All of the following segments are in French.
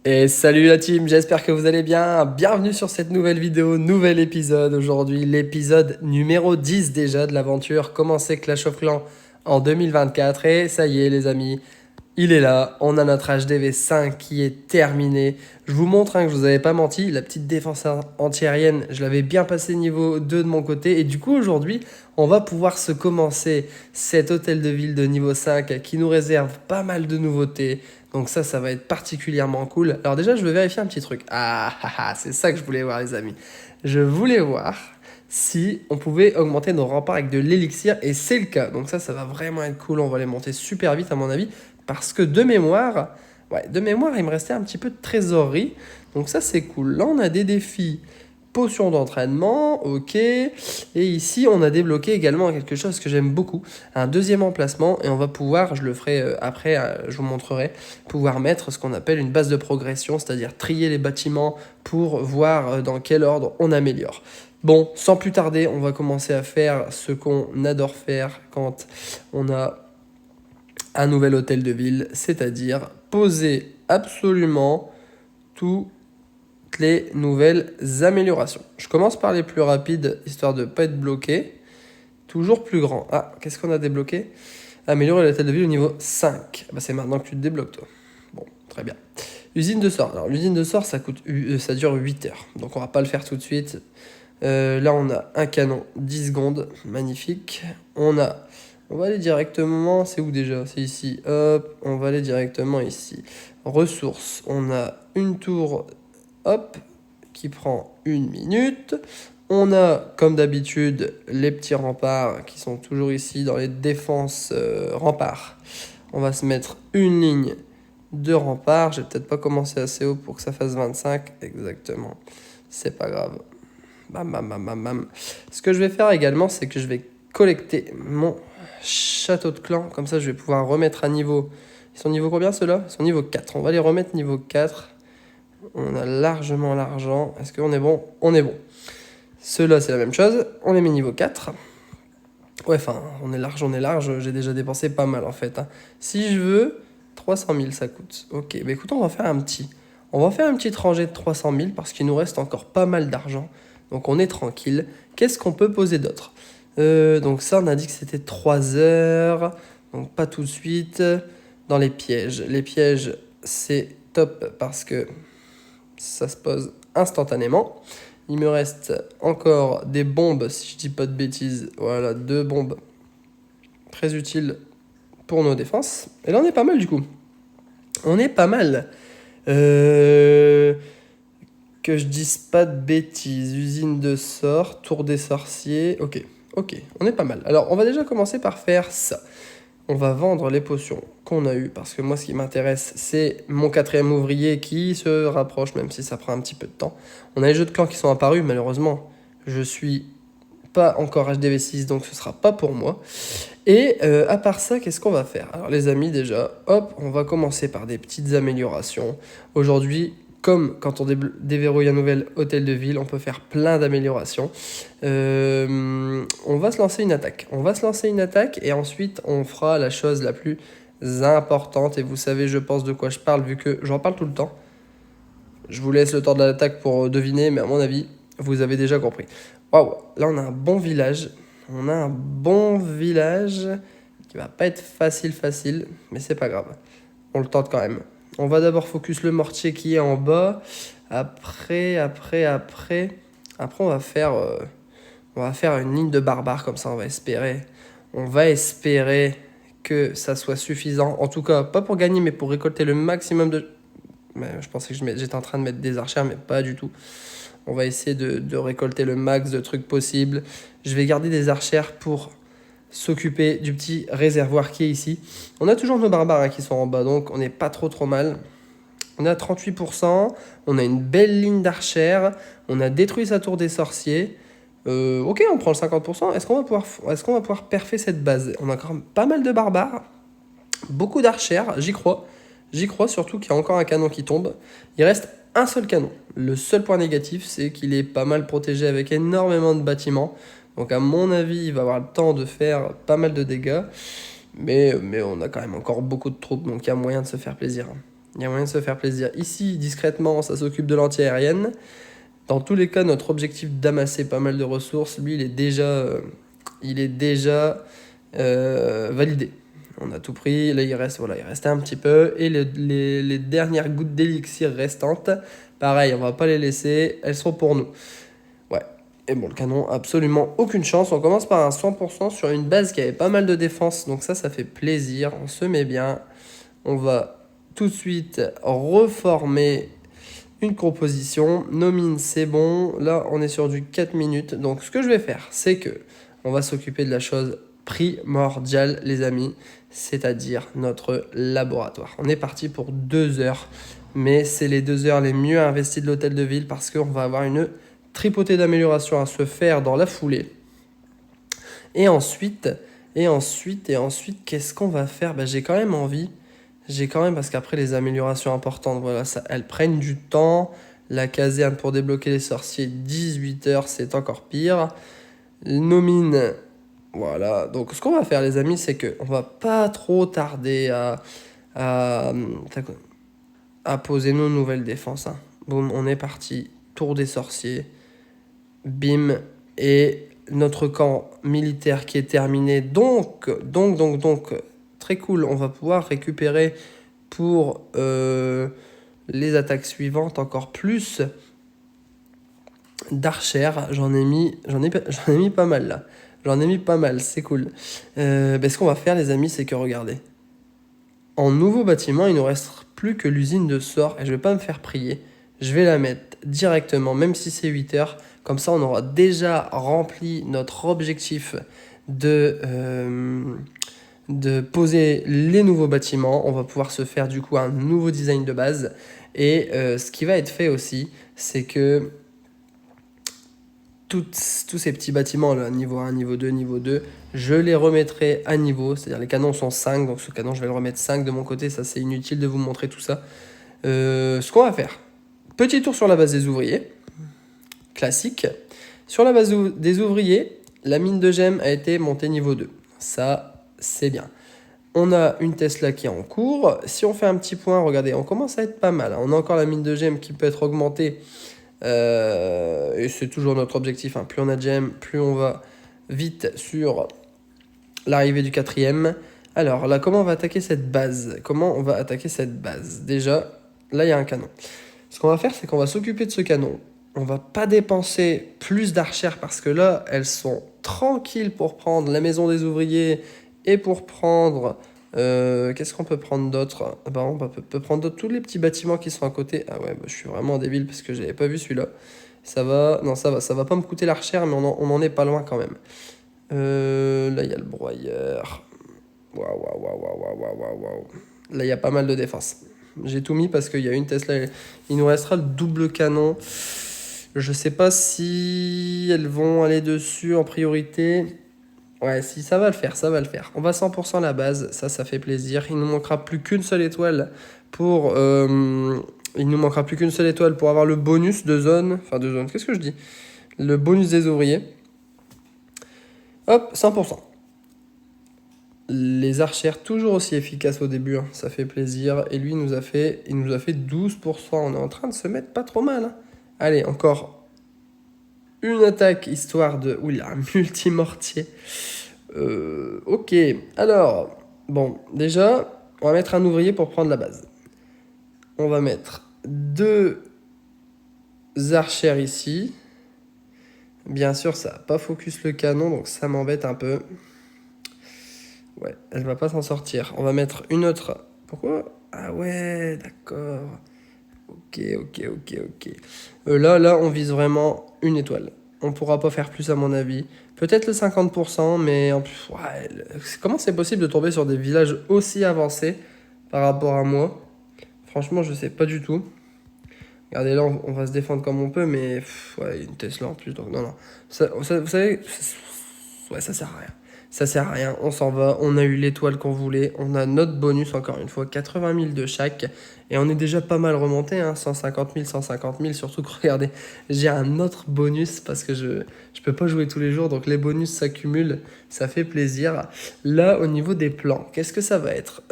Et salut la team, j'espère que vous allez bien. Bienvenue sur cette nouvelle vidéo, nouvel épisode aujourd'hui, l'épisode numéro 10 déjà de l'aventure Commencer Clash of Clans en 2024. Et ça y est les amis, il est là, on a notre HDV5 qui est terminé. Je vous montre que je vous avais pas menti, la petite défense antiaérienne, je l'avais bien passé niveau 2 de mon côté. Et du coup aujourd'hui, on va pouvoir se commencer cet hôtel de ville de niveau 5 qui nous réserve pas mal de nouveautés. Donc ça va être particulièrement cool. Alors déjà, je vais vérifier un petit truc. C'est ça que je voulais voir les amis. Je voulais voir si on pouvait augmenter nos remparts avec de l'élixir, et c'est le cas. Donc ça va vraiment être cool, on va les monter super vite à mon avis, parce que de mémoire, il me restait un petit peu de trésorerie, donc ça c'est cool. Là on a des défis, potion d'entraînement, ok, et ici on a débloqué également quelque chose que j'aime beaucoup, un deuxième emplacement, et on va pouvoir, je le ferai après, je vous montrerai, pouvoir mettre ce qu'on appelle une base de progression, c'est-à-dire trier les bâtiments pour voir dans quel ordre on améliore. Bon, sans plus tarder, on va commencer à faire ce qu'on adore faire quand on a un nouvel hôtel de ville, c'est-à-dire poser absolument toutes les nouvelles améliorations. Je commence par les plus rapides, histoire de ne pas être bloqué. Toujours plus grand. Ah, qu'est-ce qu'on a débloqué? Améliorer l'hôtel de ville au niveau 5. Bah, c'est maintenant que tu te débloques, toi. Bon, très bien. Usine de sort. Alors, l'usine de sort, ça dure 8 heures. Donc, on va pas le faire tout de suite. Là, on a un canon, 10 secondes, magnifique. On va aller directement, c'est où déjà? C'est ici, hop, on va aller directement ici. Ressources, on a une tour, hop, qui prend 1 minute. On a, comme d'habitude, les petits remparts qui sont toujours ici dans les défenses remparts. On va se mettre une ligne de remparts. J'ai peut-être pas commencé assez haut pour que ça fasse 25, exactement. C'est pas grave. Bam, bam, bam, bam, bam. Ce que je vais faire également, c'est que je vais collecter mon château de clan. Comme ça, je vais pouvoir remettre à niveau. Ils sont niveau combien ceux-là? Ils sont niveau 4. On va les remettre niveau 4. On a largement l'argent. Est-ce qu'on est bon? On est bon. Ceux-là, c'est la même chose. On les met niveau 4. Ouais, enfin, on est large. J'ai déjà dépensé pas mal en fait. Si je veux, 300 000 ça coûte. Ok, bah écoute, on va faire un petit. On va faire une petite rangée de 300 000 parce qu'il nous reste encore pas mal d'argent. Donc on est tranquille. Qu'est-ce qu'on peut poser d'autre? Donc ça, on a dit que c'était 3 heures. Donc pas tout de suite. Dans les pièges. Les pièges, c'est top parce que ça se pose instantanément. Il me reste encore des bombes, si je dis pas de bêtises. Voilà, 2 bombes très utiles pour nos défenses. Et là, on est pas mal du coup. On est pas mal. Que je dise pas de bêtises. Usine de sort, tour des sorciers. Ok, on est pas mal. Alors, on va déjà commencer par faire ça. On va vendre les potions qu'on a eues, parce que moi, ce qui m'intéresse, c'est mon 4e ouvrier qui se rapproche, même si ça prend un petit peu de temps. On a les jeux de clans qui sont apparus, malheureusement, je suis pas encore HDV6, donc ce sera pas pour moi. Et à part ça, qu'est-ce qu'on va faire? Alors les amis, déjà, hop, on va commencer par des petites améliorations. Aujourd'hui, comme quand on déverrouille un nouvel hôtel de ville, on peut faire plein d'améliorations. On va se lancer une attaque. Et ensuite, on fera la chose la plus importante. Et vous savez, je pense de quoi je parle, vu que j'en parle tout le temps. Je vous laisse le temps de l'attaque pour deviner, mais à mon avis, vous avez déjà compris. Waouh, là on a un bon village. Qui va pas être facile, mais c'est pas grave. On le tente quand même. On va d'abord focus le mortier qui est en bas. Après, on va faire une ligne de barbares, comme ça on va espérer. On va espérer que ça soit suffisant. En tout cas, pas pour gagner, mais pour récolter le maximum de... Mais je pensais que j'étais en train de mettre des archères, mais pas du tout. On va essayer de récolter le max de trucs possibles. Je vais garder des archères pour s'occuper du petit réservoir qui est ici. On a toujours nos barbares qui sont en bas, donc on n'est pas trop mal. On a 38%, on a une belle ligne d'archères, on a détruit sa tour des sorciers. Ok, on prend le 50%. Est-ce qu'on va pouvoir perfer cette base? On a quand même pas mal de barbares, beaucoup d'archères, j'y crois. J'y crois, surtout qu'il y a encore un canon qui tombe. Il reste un seul canon. Le seul point négatif, c'est qu'il est pas mal protégé avec énormément de bâtiments. Donc à mon avis, il va avoir le temps de faire pas mal de dégâts. Mais on a quand même encore beaucoup de troupes, donc il y a moyen de se faire plaisir. Il y a moyen de se faire plaisir. Ici, discrètement, ça s'occupe de l'anti-aérienne. Dans tous les cas, notre objectif d'amasser pas mal de ressources, lui, il est déjà validé. On a tout pris, là il restait un petit peu. Et les dernières gouttes d'élixir restantes, pareil, on va pas les laisser, elles sont pour nous. Ouais. Et bon, le canon, absolument aucune chance. On commence par un 100% sur une base qui avait pas mal de défense, donc ça fait plaisir. On se met bien. On va tout de suite reformer une composition. Nos mines, c'est bon. Là, on est sur du 4 minutes. Donc, ce que je vais faire, c'est que on va s'occuper de la chose primordiale, les amis, c'est-à-dire notre laboratoire. On est parti pour 2 heures, mais c'est les 2 heures les mieux investies de l'hôtel de ville parce qu'on va avoir une tripotée d'améliorations à se faire dans la foulée. Et ensuite, qu'est-ce qu'on va faire? J'ai quand même envie. Parce qu'après les améliorations importantes, voilà, ça, elles prennent du temps. La caserne pour débloquer les sorciers, 18 heures, c'est encore pire. Nos mines, voilà. Donc ce qu'on va faire, les amis, c'est qu'on va pas trop tarder à poser nos nouvelles défenses. Hein. Boum, on est parti. Tour des sorciers. Bim. Et notre camp militaire qui est terminé. Donc, très cool. On va pouvoir récupérer pour les attaques suivantes encore plus d'archères. J'en ai mis pas mal là. C'est cool. Ce qu'on va faire, les amis, c'est que regardez. En nouveau bâtiment, il ne nous reste plus que l'usine de sorts. Et je vais pas me faire prier. Je vais la mettre directement, même si c'est 8 heures. Comme ça, on aura déjà rempli notre objectif de poser les nouveaux bâtiments. On va pouvoir se faire du coup un nouveau design de base. Et ce qui va être fait aussi, c'est que tous ces petits bâtiments, là, niveau 1, niveau 2, niveau 2, je les remettrai à niveau. C'est-à-dire les canons sont 5, donc ce canon, je vais le remettre 5 de mon côté. Ça, c'est inutile de vous montrer tout ça. Ce qu'on va faire, petit tour sur la base des ouvriers. Classique. Sur la base des ouvriers, la mine de gemmes a été montée niveau 2. Ça, c'est bien. On a une Tesla qui est en cours. Si on fait un petit point, regardez, on commence à être pas mal. On a encore la mine de gemmes qui peut être augmentée. Et c'est toujours notre objectif. Hein. Plus on a de gemmes, plus on va vite sur l'arrivée du 4e. Alors là, comment on va attaquer cette base? Déjà, là, il y a un canon. Ce qu'on va faire, c'est qu'on va s'occuper de ce canon. On va pas dépenser plus d'archères parce que là, elles sont tranquilles pour prendre la maison des ouvriers et pour prendre... qu'est-ce qu'on peut prendre d'autre? On peut prendre d'autres, tous les petits bâtiments qui sont à côté. Ah ouais, je suis vraiment débile parce que j'avais pas vu celui-là. Ça va pas me coûter l'archère, mais on en est pas loin quand même. Là, il y a le broyeur. Waouh. Là, il y a pas mal de défense. J'ai tout mis parce qu'il y a une Tesla. Il nous restera le double canon. Je sais pas si elles vont aller dessus en priorité. Ouais, si, ça va le faire. On va 100% à la base, ça fait plaisir. Il nous manquera plus qu'une seule étoile pour avoir le bonus de zone. Enfin, de zone, qu'est-ce que je dis? Le bonus des ouvriers. Hop, 100%. Les archères toujours aussi efficaces au début, hein, ça fait plaisir. Et lui, il nous a fait 12%. On est en train de se mettre pas trop mal. Hein. Allez, encore une attaque, histoire de... Ouh, il a un multimortier. Ok, alors... Bon, déjà, on va mettre un ouvrier pour prendre la base. On va mettre 2 archères ici. Bien sûr, ça n'a pas focus le canon, donc ça m'embête un peu. Ouais, elle va pas s'en sortir. On va mettre une autre. Pourquoi? Ah ouais, d'accord. Ok. Là, on vise vraiment une étoile. On pourra pas faire plus à mon avis. Peut-être le 50%, mais en plus, ouais, comment c'est possible de tomber sur des villages aussi avancés par rapport à moi? Franchement, je sais pas du tout. Regardez là, on va se défendre comme on peut, mais ouais, une Tesla en plus, donc non. Vous savez, ouais, ça sert à rien. Ça sert à rien, on s'en va, on a eu l'étoile qu'on voulait, on a notre bonus encore une fois, 80 000 de chaque, et on est déjà pas mal remonté, hein, 150 000, surtout que regardez, j'ai un autre bonus parce que je peux pas jouer tous les jours, donc les bonus s'accumulent, ça fait plaisir. Là, au niveau des plans, qu'est-ce que ça va être?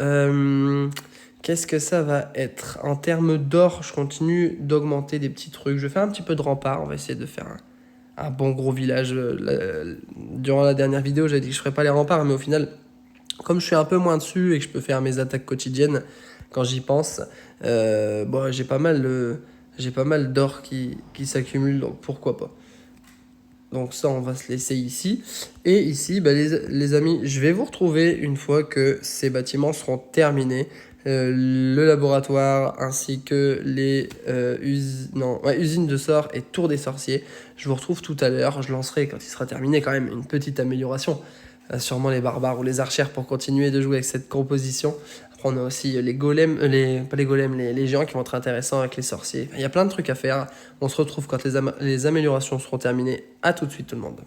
qu'est-ce que ça va être? En termes d'or, je continue d'augmenter des petits trucs. Je fais un petit peu de rempart. On va essayer de faire un bon gros village. Durant la dernière vidéo, j'avais dit que je ferais pas les remparts, mais au final, comme je suis un peu moins dessus et que je peux faire mes attaques quotidiennes quand j'y pense, j'ai pas mal d'or qui s'accumule, donc pourquoi pas. Donc ça, on va se laisser ici. Et ici, les amis, je vais vous retrouver une fois que ces bâtiments seront terminés. Le laboratoire ainsi que les usines de sorts et tour des sorciers. Je vous retrouve tout à l'heure. Je lancerai, quand il sera terminé, quand même une petite amélioration. Sûrement les barbares ou les archères pour continuer de jouer avec cette composition. Après, on a aussi les golems, les géants qui vont être intéressants avec les sorciers. Il y a plein de trucs à faire. On se retrouve quand les améliorations seront terminées. À tout de suite tout le monde.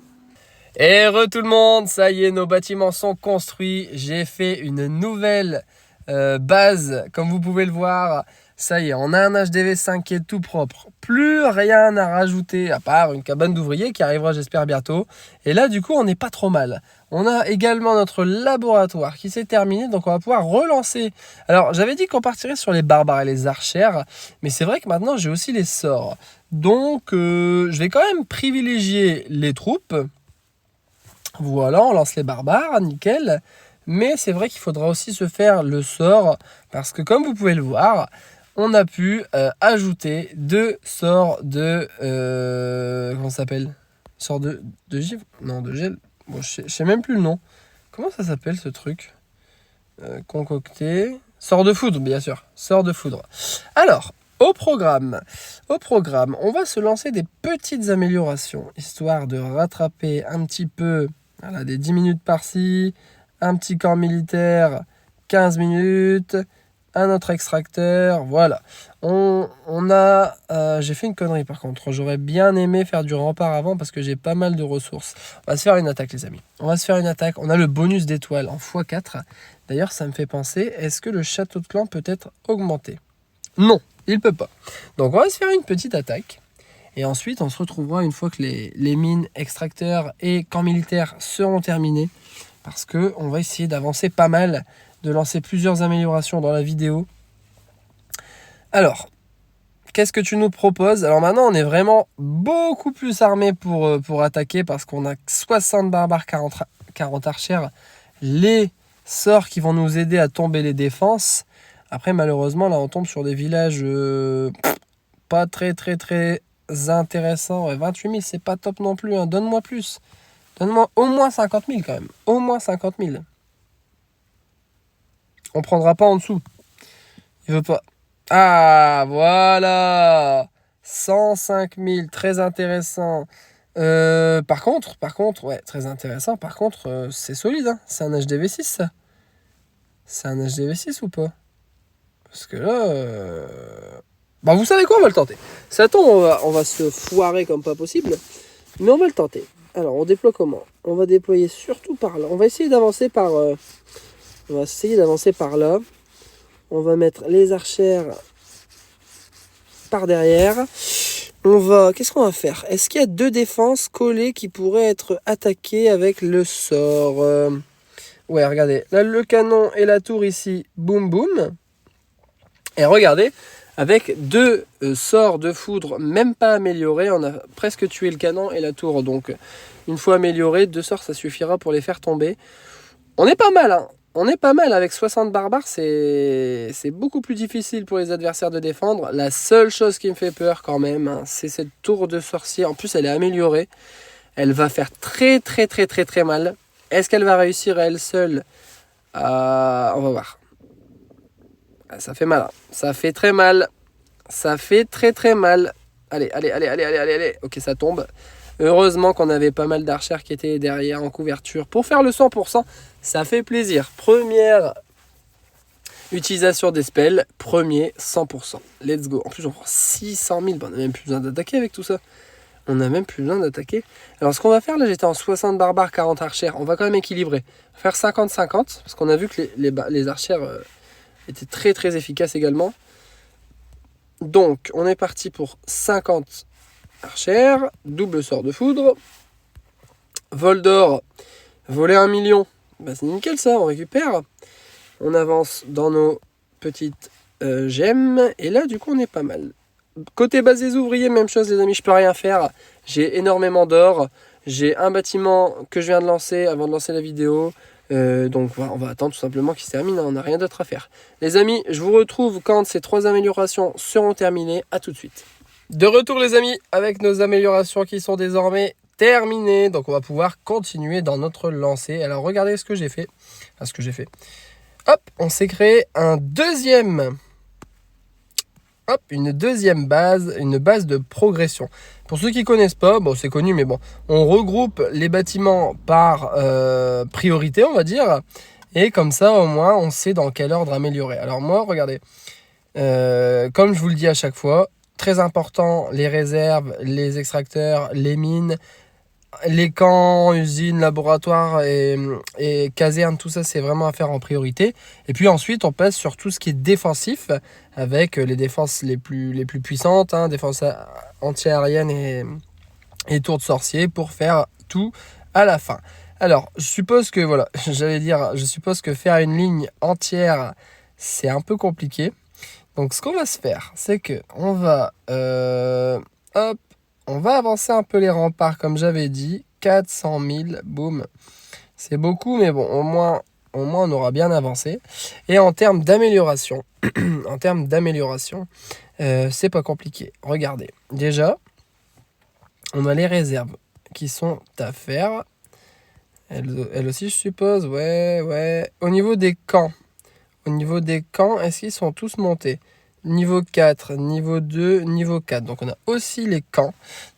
Et tout le monde, ça y est, nos bâtiments sont construits. J'ai fait une nouvelle base, comme vous pouvez le voir. Ça y est, on a un HDV5 qui est tout propre. Plus rien à rajouter, à part une cabane d'ouvriers qui arrivera, j'espère, bientôt. Et là, du coup, on n'est pas trop mal. On a également notre laboratoire qui s'est terminé, donc on va pouvoir relancer. Alors, j'avais dit qu'on partirait sur les barbares et les archères, mais c'est vrai que maintenant, j'ai aussi les sorts. Donc, je vais quand même privilégier les troupes. Voilà, on lance les barbares, nickel. Mais c'est vrai qu'il faudra aussi se faire le sort, parce que comme vous pouvez le voir, on a pu ajouter 2 sorts de... comment ça s'appelle? Sort de givre? Non, de gel. Bon, je sais même plus le nom. Comment ça s'appelle ce truc? Concocté. Sort de foudre, bien sûr. Sort de foudre. Alors, au programme, on va se lancer des petites améliorations, histoire de rattraper un petit peu, voilà, des 10 minutes par-ci, un petit corps militaire, 15 minutes, un autre extracteur, voilà. J'ai fait une connerie par contre, j'aurais bien aimé faire du rempart avant parce que j'ai pas mal de ressources. On va se faire une attaque les amis, on a le bonus d'étoiles en x4. D'ailleurs ça me fait penser, est-ce que le château de clan peut être augmenté? Non, il peut pas. Donc on va se faire une petite attaque. Et ensuite on se retrouvera une fois que les mines, extracteurs et camps militaires seront terminés. Parce qu'on va essayer d'avancer pas mal, de lancer plusieurs améliorations dans la vidéo. Alors, qu'est-ce que tu nous proposes? Alors maintenant, on est vraiment beaucoup plus armé pour attaquer parce qu'on a 60 barbares, 40 archères. Les sorts qui vont nous aider à tomber les défenses. Après, malheureusement, là, on tombe sur des villages pas très intéressants. Ouais, 28 000, c'est pas top non plus. Hein. Donne-moi plus. Donne-moi au moins 50 000 quand même. Au moins 50 000. On prendra pas en dessous. Il veut pas. Ah, voilà. 105 000. Très intéressant. Par contre, ouais, très intéressant. Par contre, c'est solide. Hein. C'est un HDV6, ça. C'est un HDV6 ou pas? Parce que là... Bah, vous savez quoi, on va le tenter. Ça tombe, on va se foirer comme pas possible. Mais on va le tenter. Alors, on déploie comment? On va déployer surtout par là. On va essayer d'avancer par... là. On va mettre les archères par derrière. Qu'est-ce qu'on va faire? Est-ce qu'il y a 2 défenses collées qui pourraient être attaquées avec le sort? Ouais, regardez. Là, le canon et la tour ici. Boum, boum. Et regardez... Avec 2 sorts de foudre, même pas améliorés, on a presque tué le canon et la tour. Donc, une fois amélioré, 2 sorts, ça suffira pour les faire tomber. On est pas mal, hein. On est pas mal avec 60 barbares, c'est beaucoup plus difficile pour les adversaires de défendre. La seule chose qui me fait peur quand même, hein, c'est cette tour de sorcier. En plus, elle est améliorée. Elle va faire très mal. Est-ce qu'elle va réussir à elle seule? On va voir. Ça fait mal, hein. Ça fait très mal. Ça fait très mal. Allez. Ok, ça tombe. Heureusement qu'on avait pas mal d'archères qui étaient derrière en couverture. Pour faire le 100%, ça fait plaisir. Première utilisation des spells. Premier 100%. Let's go. En plus, on prend 600 000. On n'a même plus besoin d'attaquer avec tout ça. Alors, ce qu'on va faire, là, j'étais en 60 barbares, 40 archères. On va quand même équilibrer. On va faire 50-50. Parce qu'on a vu que les archères... était très efficace également. Donc, on est parti pour 50 archères, double sort de foudre, vol d'or, voler 1 million. Bah, c'est nickel ça, on récupère. On avance dans nos petite gemme. Et là, du coup, on est pas mal. Côté base des ouvriers, même chose les amis, je peux rien faire. J'ai énormément d'or. J'ai un bâtiment que je viens de lancer avant de lancer la vidéo. Donc voilà, on va attendre tout simplement qu'il se termine, on n'a rien d'autre à faire. Les amis, je vous retrouve quand ces 3 améliorations seront terminées. À tout de suite. De retour les amis, avec nos améliorations qui sont désormais terminées. Donc on va pouvoir continuer dans notre lancée. Alors regardez ce que j'ai fait. Hop, on s'est créé une deuxième base, une base de progression. Pour ceux qui ne connaissent pas, bon c'est connu mais bon, on regroupe les bâtiments par priorité on va dire, et comme ça au moins on sait dans quel ordre améliorer. Alors moi regardez, comme je vous le dis à chaque fois, très important les réserves, les extracteurs, les mines, les camps, usines, laboratoires et casernes, tout ça c'est vraiment à faire en priorité. Et puis ensuite on passe sur tout ce qui est défensif avec les défenses les plus puissantes, hein, défense anti-aérienne et tour de sorcier pour faire tout à la fin. Alors je suppose que voilà, je suppose que faire une ligne entière c'est un peu compliqué. Donc ce qu'on va se faire, c'est que on va on va avancer un peu les remparts comme j'avais dit. 400 000, boum. C'est beaucoup, mais bon, au moins on aura bien avancé. Et en termes d'amélioration, c'est pas compliqué. Regardez, déjà, on a les réserves qui sont à faire. Elles aussi, je suppose, ouais. Au niveau des camps, est-ce qu'ils sont tous montés ? Niveau 4, niveau 2, niveau 4. Donc on a aussi les camps.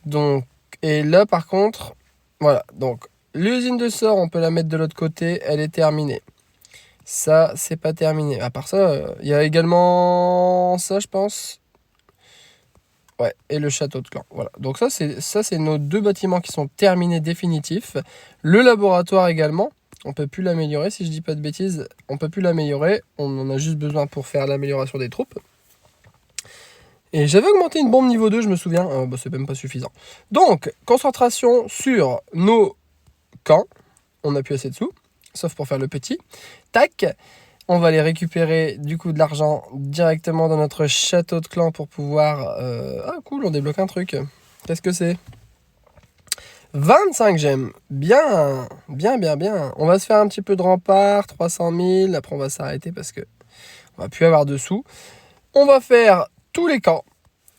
Donc, et là par contre, voilà. Donc l'usine de sort, on peut la mettre de l'autre côté. Elle est terminée. Ça, c'est pas terminé. À part ça, il y a également ça, je pense. Ouais, et le château de clan. Voilà. Donc ça, c'est nos 2 bâtiments qui sont terminés définitifs. Le laboratoire également. On peut plus l'améliorer, si je dis pas de bêtises. On peut plus l'améliorer. On en a juste besoin pour faire l'amélioration des troupes. Et j'avais augmenté une bombe niveau 2, je me souviens. C'est même pas suffisant. Donc, concentration sur nos camps. On n'a plus assez de sous, sauf pour faire le petit. Tac. On va aller récupérer du coup de l'argent directement dans notre château de clan pour pouvoir... Ah cool, on débloque un truc. Qu'est-ce que c'est ? 25 gemmes. Bien. On va se faire un petit peu de rempart, 300 000. Après, on va s'arrêter parce que on va plus avoir de sous. On va faire tous les camps.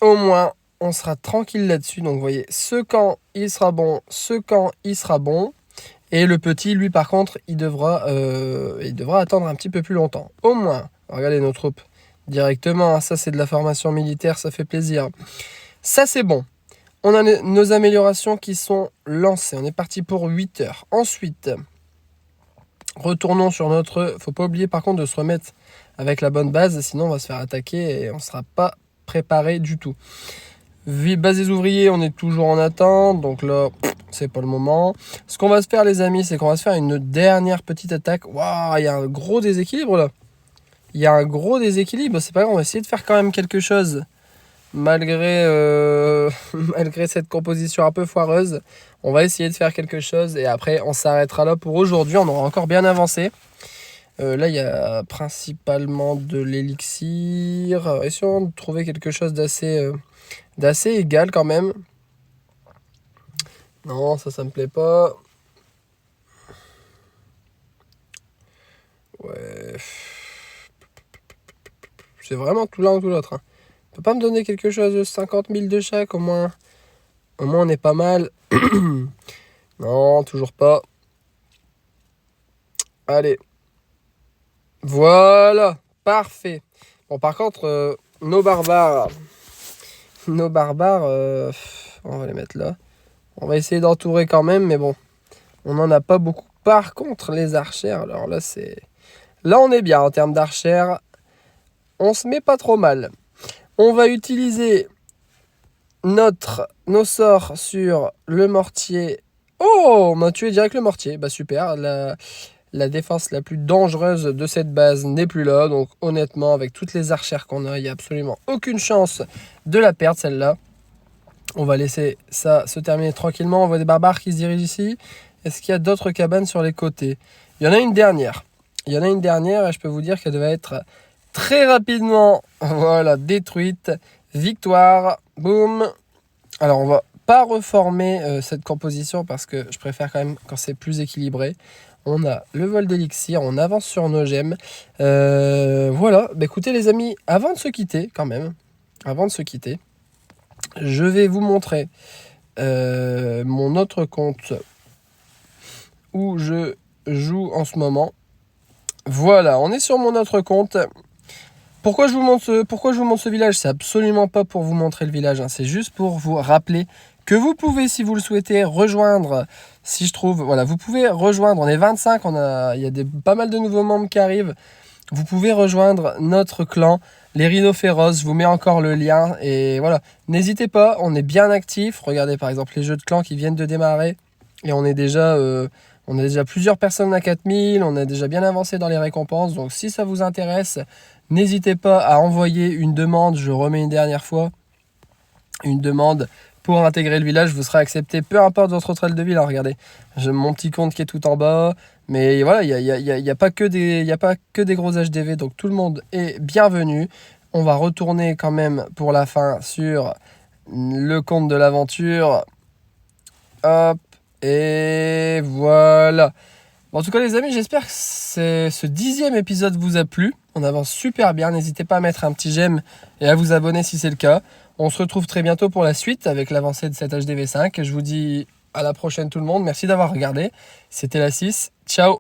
Au moins, on sera tranquille là-dessus. Donc, vous voyez, ce camp, il sera bon. Ce camp, il sera bon. Et le petit, lui, par contre, il devra attendre un petit peu plus longtemps. Au moins, regardez nos troupes directement. Ça, c'est de la formation militaire. Ça fait plaisir. Ça, c'est bon. On a nos améliorations qui sont lancées. On est parti pour 8 heures. Ensuite, retournons sur notre... Faut pas oublier, par contre, de se remettre avec la bonne base. Sinon, on va se faire attaquer et on ne sera pas préparé du tout. Base des ouvriers, on est toujours en attente. Donc là, c'est pas le moment. Ce qu'on va se faire, les amis, c'est qu'on va se faire une dernière petite attaque. Waouh, il y a un gros déséquilibre là. C'est pas grave, on va essayer de faire quand même quelque chose. Malgré cette composition un peu foireuse. On va essayer de faire quelque chose. Et après, on s'arrêtera là pour aujourd'hui. On aura encore bien avancé. Là, il y a principalement de l'élixir. Essayons de trouver quelque chose d'assez égal quand même. Non, ça me plaît pas. Ouais. C'est vraiment tout l'un ou tout l'autre. On peut pas me donner quelque chose de 50 000 de chaque, au moins on est pas mal. Non, toujours pas. Allez. Voilà, parfait. Bon, par contre, nos barbares, on va les mettre là. On va essayer d'entourer quand même, mais bon, on n'en a pas beaucoup. Par contre, les archères, alors là, là, on est bien en termes d'archères. On se met pas trop mal. On va utiliser nos sorts sur le mortier. Oh, on a tué direct le mortier. Bah super, la défense la plus dangereuse de cette base n'est plus là. Donc honnêtement, avec toutes les archères qu'on a, il n'y a absolument aucune chance de la perdre celle-là. On va laisser ça se terminer tranquillement. On voit des barbares qui se dirigent ici. Est-ce qu'il y a d'autres cabanes sur les côtés ? Il y en a une dernière. Et je peux vous dire qu'elle devait être très rapidement. Voilà, détruite. Victoire. Boum. Alors, on va pas reformer cette composition parce que je préfère quand même quand c'est plus équilibré. On a le vol d'élixir, on avance sur nos gemmes. Voilà, bah, écoutez les amis, avant de se quitter quand même, je vais vous montrer mon autre compte où je joue en ce moment. Voilà, on est sur mon autre compte. Pourquoi je vous montre ce village? C'est absolument pas pour vous montrer le village, hein. C'est juste pour vous rappeler que vous pouvez, si vous le souhaitez, rejoindre, si je trouve, voilà, vous pouvez rejoindre, on est 25, il y a pas mal de nouveaux membres qui arrivent, vous pouvez rejoindre notre clan, les Rhinos Féroces, je vous mets encore le lien, et voilà, n'hésitez pas, on est bien actifs, regardez par exemple les jeux de clans qui viennent de démarrer, et on a déjà plusieurs personnes à 4000, on a déjà bien avancé dans les récompenses, donc si ça vous intéresse, n'hésitez pas à envoyer une demande, je remets une dernière fois, une demande pour intégrer le village, vous serez accepté, peu importe votre hôtel de ville, hein, regardez, j'ai mon petit compte qui est tout en bas, mais voilà, il y a pas que des gros HDV, donc tout le monde est bienvenu. On va retourner quand même pour la fin sur le compte de l'aventure, hop, et voilà. Bon, en tout cas les amis, j'espère que ce 10e épisode vous a plu. On avance super bien, n'hésitez pas à mettre un petit j'aime et à vous abonner si c'est le cas. On se retrouve très bientôt pour la suite avec l'avancée de cette HDV5. Je vous dis à la prochaine tout le monde, merci d'avoir regardé. C'était la 6, ciao.